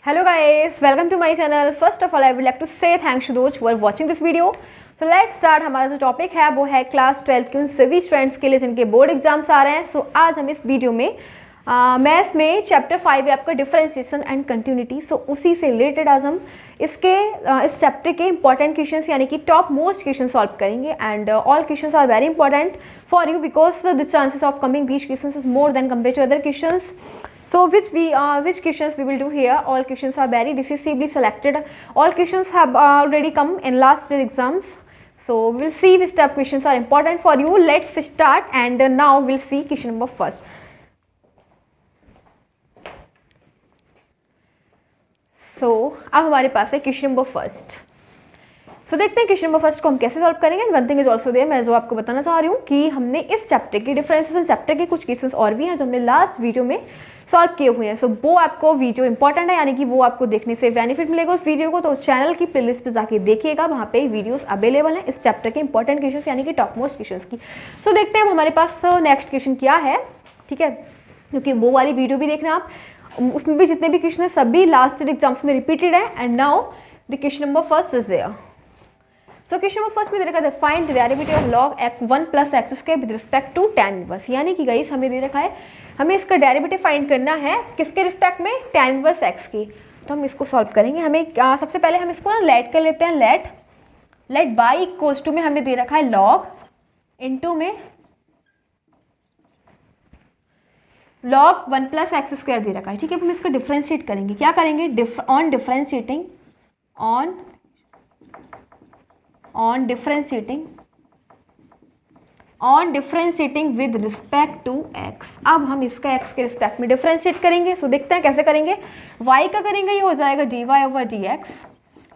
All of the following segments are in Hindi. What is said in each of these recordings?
Hello guys, welcome to my channel. First of all, I would like to say thanks to those who are watching this video. So let's start. हमारा जो टॉपिक है वो है क्लास 12 के उन सभी स्टूडेंट्स के लिए जिनके बोर्ड एग्जाम्स आ रहे हैं. सो आज हम इस वीडियो में मैथ्स में चैप्टर 5 है आपका डिफरेंशिएशन एंड कंटिन्यूटी. सो उसी से रिलेटेड आज हम इस चैप्टर के इंपॉर्टेंट क्वेश्चंस यानी कि टॉप मोस्ट क्वेश्चन सॉल्व करेंगे. And all questions are very important for you because the chances of coming these questions is more than compare to other questions. So which questions we will do here? All questions are very decisively selected. All questions have already come in last year exams. So we will see which type questions are important for you. Let's start and now we'll see question number first. So अब हमारे पास है question number first. So देखते हैं क्वेश्चन नंबर फर्स्ट को हम कैसे सॉल्व करेंगे. And one thing is also there, मैं जो आपको बताना चाह रही हूँ कि हमने इस चैप्टर के डिफरेंशिएशन चैप्टर के कुछ क्वेश्चंस और भी हैं जो हमने लास्ट वीडियो में सॉल्व किए हुए हैं. सो वो आपको वीडियो इंपॉर्टेंट है, यानी कि वो आपको देखने से बेनिफिट मिलेगा उस वीडियो को. तो चैनल की प्लेलिस्ट पे जाके देखिएगा, वहाँ पे वीडियोस अवेलेबल हैं इस चैप्टर के इंपॉर्टेंट क्वेश्चंस यानी कि टॉप मोस्ट क्वेश्चंस की. सो देखते हैं हमारे पास नेक्स्ट क्वेश्चन क्या है. ठीक है, क्योंकि वो वाली वीडियो भी देखना आप, उसमें भी जितने भी क्वेश्चन है सभी लास्ट ईयर एग्जाम्स में रिपीटेड है. And now the question number first is there. तो क्वेश्चन नंबर फर्स्ट में दे रखा है find the derivative of log x1 plus x square with respect to tan inverse. यानी कि गाइस हमें दे रखा है हमें इसका डेरिवेटिव फाइंड करना है किसके रिस्पेक्ट में, tan इनवर्स x की. तो हम इसको सॉल्व करेंगे. हमें सबसे पहले हम इसको ना लेट कर लेते हैं. लेट y इक्वल्स टू में हमें दे रखा है log इनटू में log 1 प्लस एक्स स्क्वायर दे रखा है. ठीक है, हम इसको डिफरेंशिएट करेंगे. क्या करेंगे? On differentiating with respect to x. अब हम इसका x के रिस्पेक्ट में डिफरेंशिएट करेंगे. सो देखते हैं कैसे करेंगे. y का करेंगे, ये हो जाएगा dy ओवर dx,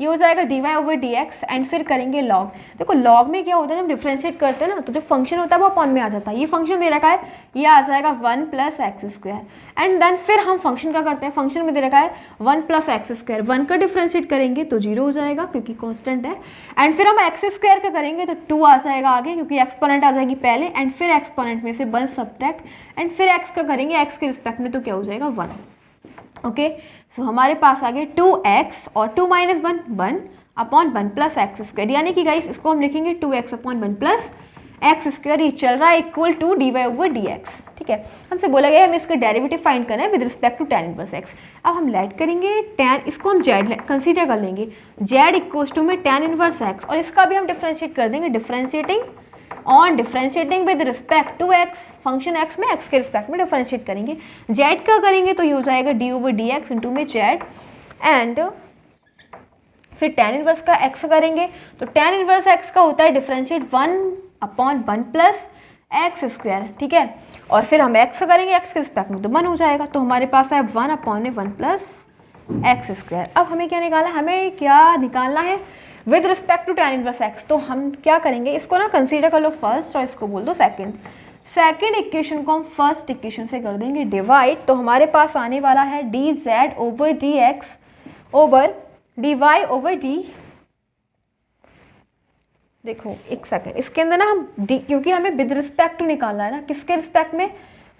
ये हो जाएगा dy ओवर dx. एंड फिर करेंगे log. देखो log में क्या होता है, जब डिफरेंशिएट करते हैं ना तो जो फंक्शन होता है वो अपॉन में आ जाता है. ये फंक्शन दे रखा है, ये आ जाएगा 1 plus x square. And then फिर हम फंक्शन का करते हैं. फंक्शन में दे रखा है 1 प्लस एक्स स्क्वायर. 1 का डिफरेंशिएट करेंगे तो 0 हो जाएगा क्योंकि कांस्टेंट है. एंड फिर हम एक्स स्क्वायर का करेंगे तो 2 आ जाएगा आगे क्योंकि एक्सपोनेंट आ जाएगी पहले. एंड फिर एक्सपोनेंट में से 1 सब्ट्रैक्ट. एंड फिर एक्स का करेंगे एक्स के रिस्पेक्ट में तो क्या हो जाएगा 1. ओके, सो हमारे पास आ गए 2x और 2 minus 1 upon 1 plus x square. यानी कि गाइस इसको हम लिखेंगे 2x upon 1 plus x square. ये चल रहा है equal to dy over dx. ठीक है, हमसे बोला गया हमें इसका डेरिवेटिव फाइंड करना है with respect to tan inverse x. अब हम लेट करेंगे tan, इसको हम z कंसीडर कर लेंगे. z इक्वल्स टू में tan इनवर्स x और इसका भी हम डिफरेंशिएट कर देंगे. Differentiating with respect to x. Function x में x के रिस्पेक्ट में डिफरेंशिएट करेंगे. z का करेंगे तो ये हो जाएगा d ओवर dx इंटू में z. एंड फिर tan इनवर्स का x करेंगे तो tan इनवर्स x का होता है differentiate 1 upon 1 plus x square. ठीक है, और फिर हम x करेंगे x के रिस्पेक्ट में तो 1 हो जाएगा. तो हमारे पास है 1 अपॉन में 1 प्लस एक्स स्क्वायर. अब हमें क्या निकालना है, हमें क्या निकालना है with respect to tan inverse x. तो हम क्या करेंगे, इसको ना कंसीडर कर लो फर्स्ट और इसको बोल दो सेकंड इक्वेशन को हम फर्स्ट इक्वेशन से कर देंगे डिवाइड. तो हमारे पास आने वाला है dz over dx over dy over d. देखो एक सेकंड, इसके अंदर ना हम क्योंकि हमें विद रिस्पेक्ट टू निकालना है ना, किसके रिस्पेक्ट में,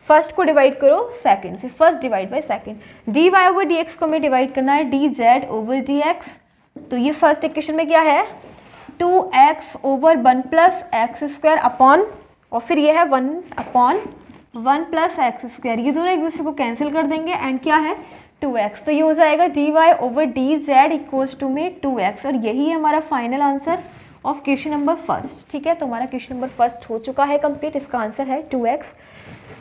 फर्स्ट को डिवाइड करो सेकंड से. First divide by second. dy over dx को हमें डिवाइड करना है dz ओवर dx. तो ये फर्स्ट इक्वेशन में क्या है 2x over 1 plus x square upon, और फिर ये है 1 अपॉन 1 प्लस एक्स स्क्वायर. ये दोनों एक दूसरे को कैंसिल कर देंगे. एंड क्या है 2x. तो ये हो जाएगा dy over dz equals to में 2x. और यही है हमारा final answer of question number first. ठीक है, तो हमारा क्वेश्चन नंबर फर्स्ट हो चुका है कंप्लीट. इसका आंसर है 2x.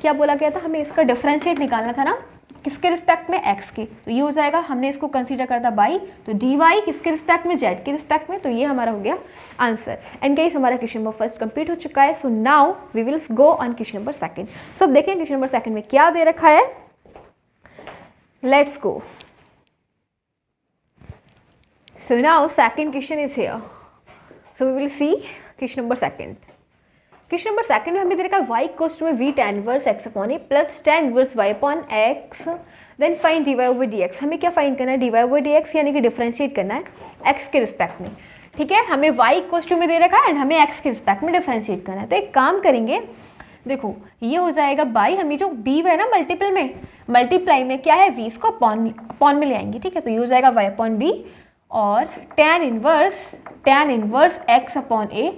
क्या बोला गया था, हमें इसका डिफरेंशिएट निकालना था ना किसके रिस्पेक्ट में, x की. तो ये हो जाएगा, हमने इसको कंसीडर करता y, तो dy किसके रिस्पेक्ट में, z के रिस्पेक्ट में. तो ये हमारा हो गया आंसर. एंड गाइस हमारा क्वेश्चन नंबर फर्स्ट कंप्लीट हो चुका है. So now we will go on question number second. So अब देखें क्वेश्चन नंबर सेकंड में क्या दे रखा है. Let's go. So now second question is here. So we will see question number second. Question number second में हमें दे रखा है y इक्वल्स टू में v tan inverse x upon a plus tan inverse y upon x. Then find dy over dx. हमें क्या फाइंड करना है, dy ओवर dx यानी कि डिफरेंशिएट करना है x के रिस्पेक्ट में. ठीक है, हमें y इक्वल्स टू में दे रखा है एंड हमें x के रिस्पेक्ट में डिफरेंशिएट करना है. तो एक काम करेंगे, देखो ये हो जाएगा बाई, हमें जो बी है ना मल्टीप्लाई में क्या है, वी इसको अपॉन में ले आएंगे, ठीक है। तो ये हो जाएगा वाई अपॉन बी और tan inverse x upon a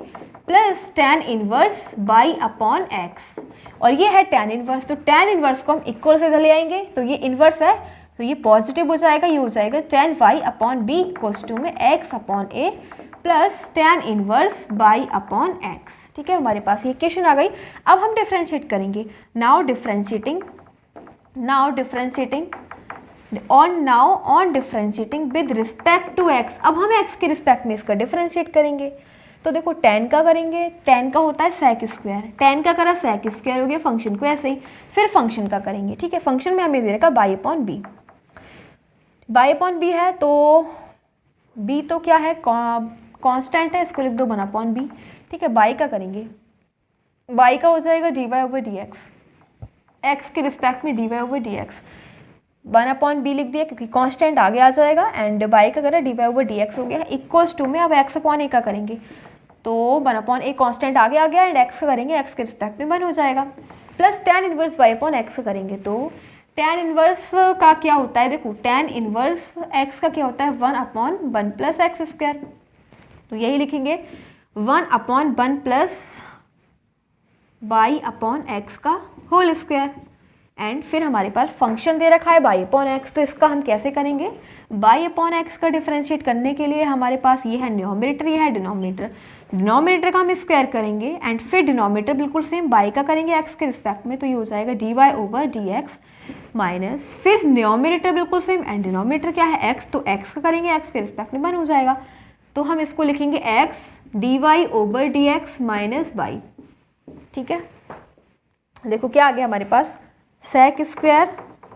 plus tan inverse y upon x, और ये है tan इनवर्स, तो tan इनवर्स को हम इक्वल से इधर ले आएंगे, तो ये इनवर्स है तो ये पॉजिटिव हो जाएगा, ये हो जाएगा tan y upon b equals to में x upon a plus tan inverse y upon x, ठीक है। हमारे पास ये इक्वेशन आ गई। अब हम डिफ्रेंशिएट करेंगे, now differentiating on differentiating with respect to x, अब हम x के रिस्पेक्ट में इसका डिफ्रेंशिएट करेंगे। तो देखो tan का करेंगे, tan का होता है sec स्क्वायर, tan का करा sec स्क्वायर हो गया, फंक्शन को ऐसे ही, फिर फंक्शन का करेंगे, ठीक है। फंक्शन में हमें दे रखा बाई अपॉन बी है, तो b तो क्या है, कांस्टेंट है, इसको लिख दो 1 अपॉन बी, ठीक है। बाई का करेंगे, बाई का हो जाएगा d y over d x के रिस्पेक्ट में d y over d x, 1 upon b लिख दिया क्योंकि कांस्टेंट आगे आ जाएगा, एंड बाई का करा d y over d x हो गया इक्वल्स टू में अब एक्स अपॉन ए का करेंगे, तो 1 अपॉन ए कांस्टेंट आगे आ गया, एंड एक्स का करेंगे एक्स के रिस्पेक्ट में 1 हो जाएगा, plus tan inverse y upon x करेंगे, तो tan इनवर्स का क्या होता है, देखो tan इनवर्स x का क्या होता है 1 अपॉन 1 प्लस एक्स स्क्वायर, तो यही लिखेंगे 1 upon 1 plus by upon x का होल स्क्वायर, एंड फिर हमारे पास फंक्शन दे रखा है बाई अपॉन एक्स, तो इसका हम कैसे करेंगे, बाई अपॉन एक्स का डिफरेंशिएट करने के लिए हमारे पास ये है न्यूमरेटर, ये है डिनोमिनेटर का हम स्क्वायर करेंगे, एंड फिर डिनोमिनेटर बिल्कुल सेम बाई का करेंगे एक्स के रिस्पेक्ट में, तो ये हो जाएगा d y over d x minus, फिर न्यूमरेटर बिल्कुल सेम एंड डिनोमिनेटर क्या है एक्स, तो एक्स का करेंगे एक्स के रिस्पेक्ट में 1 हो जाएगा, तो हम इसको लिखेंगे x d y over d x minus y, ठीक है। देखो क्या आ गया हमारे पास, sec square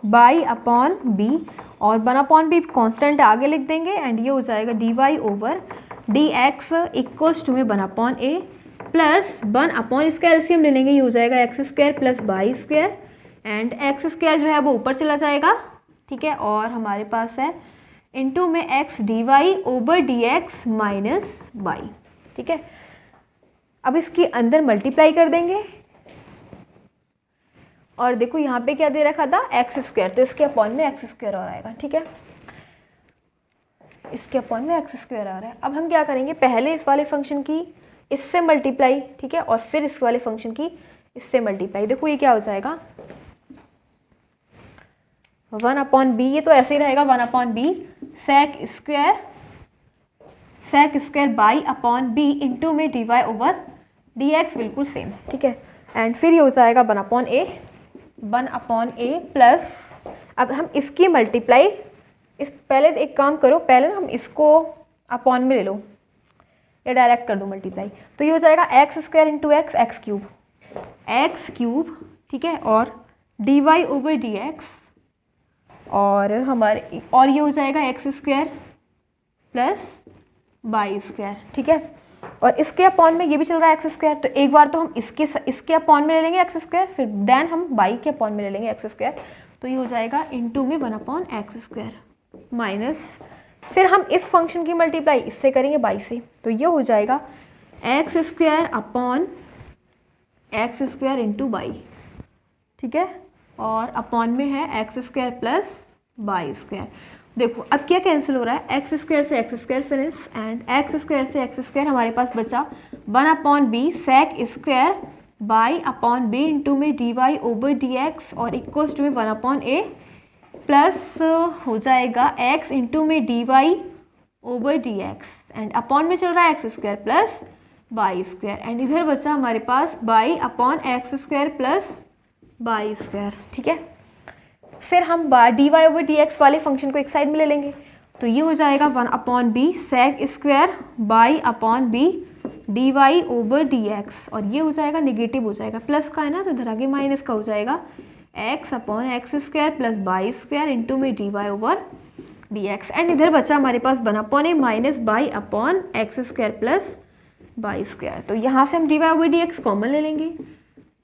y upon b और 1 अपॉन बी कॉन्स्टेंट आगे लिख देंगे, एंड ये हो जाएगा d y over d x equals to में 1 अपॉन ए प्लस 1 अपॉन इसका एलसीएम ले लेंगे, ये हो जाएगा x square plus y square, and x square जो है वो ऊपर चला जाएगा, ठीक है, और हमारे पास है इनटू में x d y over d x minus y, ठीक है। अब इसके अंदर मल्टीप्लाई कर देंगे, और देखो यहाँ पे क्या दे रखा था एक्स स्क्वायर, तो इसके अपॉन में एक्स स्क्वायर और आएगा, ठीक है, इसके अपॉन में एक्स स्क्वायर आ रहा है। अब हम क्या करेंगे, पहले इस वाले फंक्शन की इससे मल्टीप्लाई, ठीक है, और फिर इस वाले फंक्शन की इससे मल्टीप्लाई, देखो ये क्या हो जाएगा 1 अपॉन बी, ये तो ऐसे ही रहेगा 1 upon b sec square y upon b into में d y over d x बिल्कुल सेम, ठीक है, एंड फिर ये हो जाएगा 1 अपॉन ए प्लस, अब हम इसकी मल्टीप्लाई, इस पहले एक काम करो, पहले ना हम इसको अपॉन में ले लो या डायरेक्ट कर दो मल्टीप्लाई, तो ये हो जाएगा x square into x cube, ठीक है, और d y over d x, और ये हो जाएगा x square plus y square, ठीक है, और इसके अपॉन में ये भी चल रहा है एक्स स्क्वायर, तो एक बार तो हम इसके अपॉन में ले लेंगे एक्स स्क्वायर, फिर देन हम बाई के अपॉन में ले लेंगे एक्स स्क्वायर, तो ये हो जाएगा इनटू में 1 अपॉन एक्स स्क्वायर माइनस, फिर हम इस फंक्शन की मल्टीप्लाई इससे करेंगे बाई से, तो ये हो जाएगा x square upon x square into y, ठीक है, और अपॉन में है x square plus y square. देखो अब क्या कैंसिल हो रहा है, एक्स स्क्वायर से x square finish, and x square से एक्स स्क्वायर हमारे पास बचा 1 upon b sec square y upon b into में d y over d x और इक्वल्स टू में 1 अपॉन ए प्लस हो जाएगा एक्स इंटू में d y over d x, and upon में चल रहा है x square plus y square, and इधर बचा हमारे पास y upon x square plus y square, ठीक है। फिर हम d y over d x वाले फंक्शन को एक साइड में ले लेंगे, तो ये हो जाएगा 1 upon b sec square y upon b d y over d x, और ये हो जाएगा निगेटिव हो जाएगा, प्लस का है ना तो इधर आगे माइनस का हो जाएगा x upon x square plus y square into में d y over d x, and इधर बचा हमारे पास 1 upon a minus y upon x square plus y square, तो यहाँ से हम d y over d x common ले लेंगे,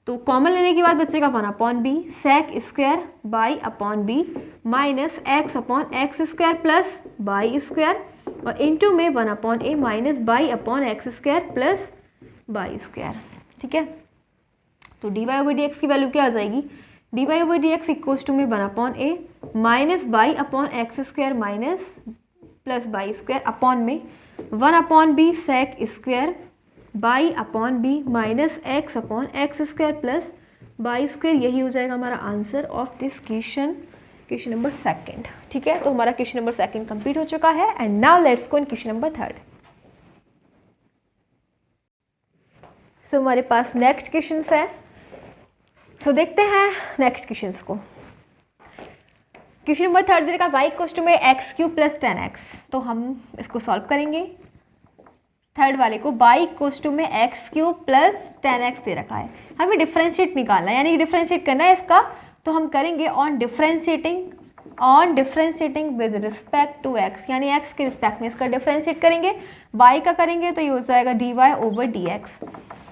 तो कॉमन लेने के बाद बचेगा 1 upon b sec square y upon b minus x upon x square plus y square और इंटू में 1 upon a minus y upon x square plus y square, ठीक है। तो d y over d x की वैल्यू क्या आ जाएगी, d y over d x equals to में 1/a minus y upon x square minus plus y square upon में 1/b sec square y upon b minus x upon x square plus y square. यही हो जाएगा हमारा answer of this question number second. ठीक है, तो हमारा क्वेश्चन नंबर सेकंड कंप्लीट हो चुका है। And now let's go in question number third. So हमारे पास नेक्स्ट क्वेश्चन है। सो देखते हैं नेक्स्ट क्वेश्चन को। क्वेश्चन नंबर थर्ड देगा y इक्वल्स टू में एक्स क्यूब प्लस 10x। तो हम इसको सॉल्व करेंगे। थर्ड वाले को y इक्वल्स टू में एक्स क्यूब प्लस 10x दे रखा है, हमें डिफरेंशिएट निकालना है, यानी डिफरेंशिएट करना है इसका। तो हम करेंगे on differentiating with respect to x, यानी x के रिस्पेक्ट में इसका डिफरेंशिएट करेंगे। y का करेंगे तो ये हो जाएगा dy ओवर dx,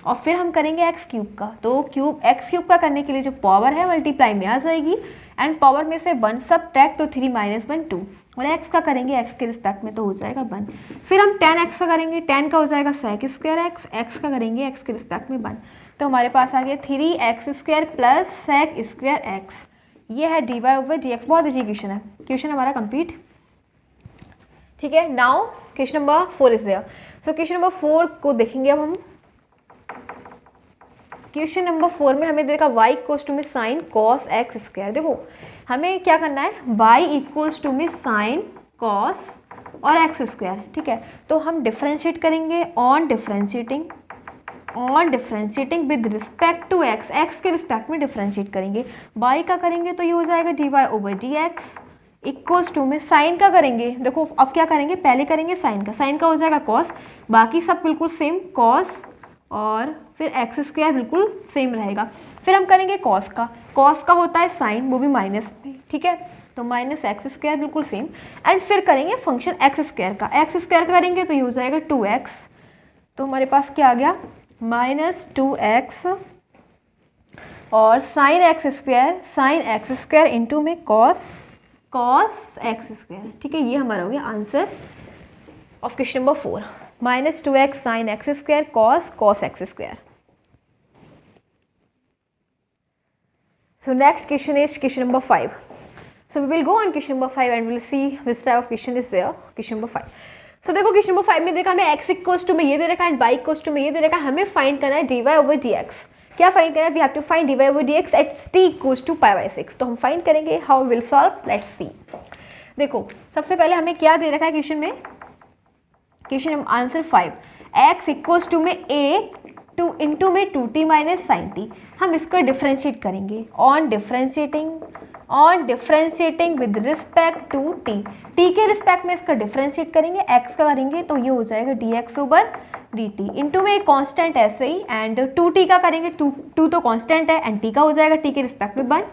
और फिर हम करेंगे एक्स क्यूब का। तो एक्स क्यूब का करने के लिए जो पावर है मल्टीप्लाई में आ जाएगी, एंड पावर में से 1 सबट्रैक्ट तो 3 माइनस 1 2, और एक्स का करेंगे एक्स के रिस्पेक्ट में तो हो जाएगा 1। फिर हम 10x का करेंगे, 10 का हो जाएगा सेक स्क्वायर एक्स का करेंगे एक्स के रिस्पेक्ट में 1। तो हमारे पास आ गया 3x square plus sec square x. ये है d y over d x. बहुत अच्छी क्वेश्चन है, क्वेश्चन हमारा कंप्लीट। ठीक है, now question number 4 is there. So question number 4 को देखेंगे अब हम। क्वेश्चन नंबर 4 में हमें देगा y इक्वल्स टू में साइन कॉस एक्स स्क्वायर। देखो हमें क्या करना है, y इक्वल्स टू में साइन कॉस और एक्स स्क्वायर। ठीक है, तो हम डिफरेंशिएट करेंगे on differentiating with respect to x, x के रिस्पेक्ट में डिफरेंशिएट करेंगे। y का करेंगे तो ये हो जाएगा dy over dx equals to में साइन का करेंगे। देखो अब क्या करेंगे, पहले करेंगे साइन का हो जाएगा कॉस, बाकी सब बिल्कुल सेम कॉस, और फिर एक्स स्क्वायर बिल्कुल सेम रहेगा। फिर हम करेंगे कॉस का होता है साइन, वो भी माइनस में। ठीक है, तो माइनस एक्स स्क्वायर बिल्कुल सेम, एंड फिर करेंगे फंक्शन एक्स स्क्वायर का करेंगे तो ये हो जाएगा 2x। तो हमारे पास क्या आ गया, माइनस 2x और साइन एक्स स्क्वायर इंटू में कॉस एक्स स्क्वायर। ठीक है, ये हमारा हो गया answer of question number 4, minus 2x sine x square cos x square. So next question is question number 5. So we will go on question number 5 and we will see which type of question is there. Question number 5. So देखो question number 5 में देखा हमें x इक्वल्स टू में ये दे रखा है, y इक्वल्स टू में ये दे रखा है, हमें फाइंड करना है dy ओवर dx। क्या फाइंड करना है, we have to find dy over dx at t equals to π/6। तो हम फाइंड करेंगे, how will solve, let's see. देखो सबसे पहले हमें क्या दे रखा है क्वेश्चन में, question answer 5, x equals to में a टू इंटू में 2t माइनस साइन टी। हम इसका डिफरेंशिएट करेंगे on differentiating with respect to t के रिस्पेक्ट में इसका डिफरेंशिएट करेंगे, x का करेंगे तो ये हो जाएगा dx ओवर dt इंटू में एक कांस्टेंट ऐसे ही, एंड 2t का करेंगे, 2 तो कांस्टेंट है, एंड t का हो जाएगा t के रिस्पेक्ट में 1।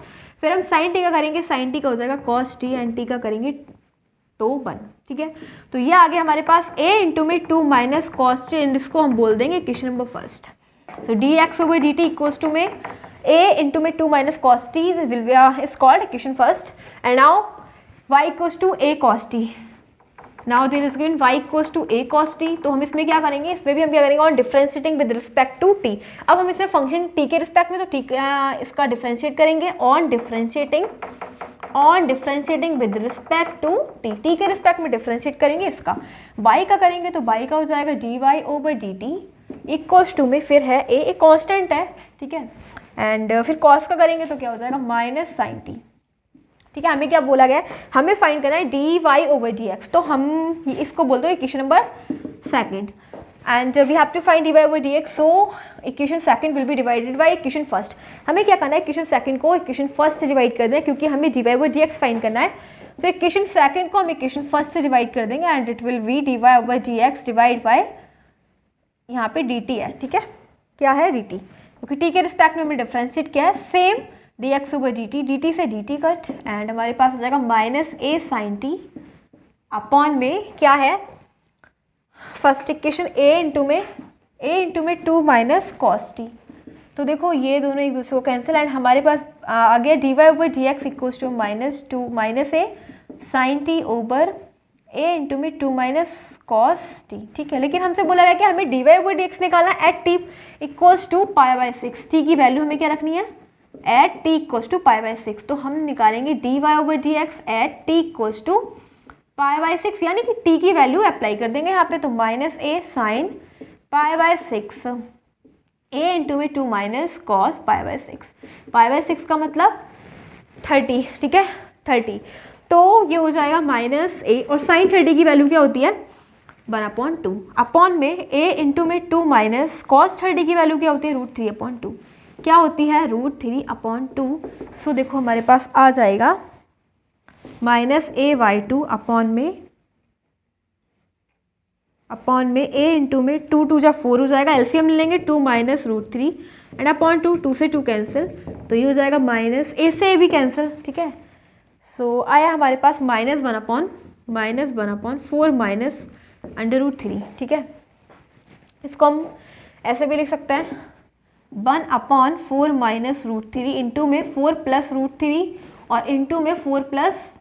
फिर हम साइन t का करेंगे, साइन t का हो जाएगा cos t, एंड t का करेंगे तो 1। ठीक है, तो ये आ गया हमारे पास a इंटू में 2 माइनस कॉस t, एंड इसको हम बोल देंगे question number first. So dx over dt equals to में a into में 2 minus cos t will be is called equation first, and now y equals to a cos t. Now there is given y equals to a cos t। तो हम इसमें क्या करेंगे, इसमें भी हम क्या करेंगे, on differentiating with respect to t। अब हम इसमें फंक्शन t के रिस्पेक्ट में तो t इसका डिफरेंशिएट करेंगे on differentiating with respect to t के रिस्पेक्ट में डिफरेंशिएट करेंगे इसका। y का करेंगे तो y का हो जाएगा dy over dt equals to में फिर है a एक कांस्टेंट है। ठीक है, एंड फिर कॉस का करेंगे तो क्या हो जाएगा माइनस साइन टी। ठीक है, हमें क्या बोला गया है, हमें फाइंड करना है dy ओवर dx। तो हम इसको बोल दो equation number second, and we have to find dy over dx। So equation second will be divided by equation first. हमें क्या करना है, इक्वेशन सेकंड को इक्वेशन फर्स्ट से डिवाइड कर दें, क्योंकि हमें dy ओवर dx फाइंड करना है। तो इक्वेशन सेकंड को हम इक्वेशन फर्स्ट से डिवाइड कर देंगे, and it will be dy over dx divide by यहाँ पे dt है। ठीक है, क्या है dt, क्योंकि t के रिस्पेक्ट में हमने डिफरेंशिएट किया है, सेम dx ओवर dt से dt कट, एंड हमारे पास आ जाएगा minus a sine t upon में क्या है फर्स्ट इक्वेशन a इंटू में 2 माइनस कॉस टी। तो देखो ये दोनों एक दूसरे को कैंसिल, एंड हमारे पास आ गया dy over dx equals to -2 minus a sine t over a into में 2 माइनस कॉस टी, ठीक है। लेकिन हमसे बोला गया कि हमें dy ओवर dx निकालना at t equals to π/6। T की वैल्यू हमें क्या रखनी है, एट टी इक्वल्स टू π/6। तो हम निकालेंगे dy over dx at t equals to π/6, यानी कि t की वैल्यू अप्लाई कर देंगे यहाँ पे। तो minus a sine π/6 a into में 2 माइनस कॉस π/6 का मतलब 30, ठीक है 30। तो ये हो जाएगा माइनस ए, और साइन 30 की वैल्यू क्या होती है 1/2 अपॉन में a इंटू में 2 माइनस कॉस 30 की वैल्यू क्या होती है √3/2, क्या होती है √3/2। सो देखो हमारे पास आ जाएगा माइनस a/2 अपॉन में a इंटू में 2 2 जा 4 हो जाएगा, एलसीएम ले लेंगे 2 माइनस √3 एंड अपॉन 2 से 2 कैंसिल, तो ये हो जाएगा माइनस ए से ए भी कैंसिल, ठीक है। सो आया हमारे पास -1/4 माइनस √3, ठीक है। इसको हम ऐसे भी लिख सकते हैं 1/4 माइनस √3 इंटू में 4 प्लस √3 और इंटू में 4 प्लस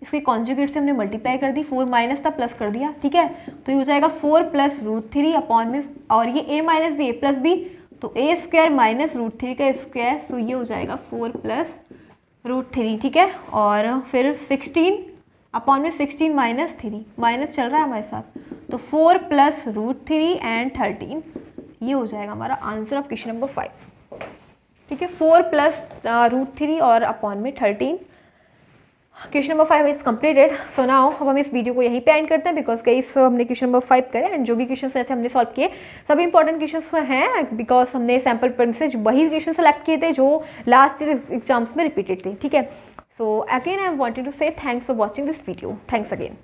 इसके कॉन्जुगेट से हमने मल्टीप्लाई कर दी, 4 माइनस था प्लस कर दिया, ठीक है। तो ये हो जाएगा 4 प्लस √3 अपॉन में, और ये a minus b a plus b, तो a स्क्वायर माइनस √3 का स्क्वायर, सो ये हो जाएगा 4 प्लस √3, ठीक है। और फिर 16 अपॉन में 16 माइनस 3, माइनस चल रहा है हमारे साथ, तो 4 प्लस √3 एंड 13, ये हो जाएगा हमारा आंसर ऑफ क्वेश्चन नंबर 5, ठीक है। 4 प्लस √3 और अपॉन में 13, question number 5 is completed. So now अब हम इस वीडियो को यहीं पे एंड करते हैं, बिकॉज गाइस हमने क्वेश्चन नंबर 5 करे एंड जो भी क्वेश्चन ऐसे हमने सॉल्व किए सभी इंपॉर्टेंट क्वेश्चन हैं, बिकॉज हमने सैम्पल पेपर से वही क्वेश्चन सेलेक्ट किए थे जो लास्ट ईयर एग्जाम्स में रिपीटेड थे, ठीक है। So again I am wanted to say thanks for watching this video, thanks again.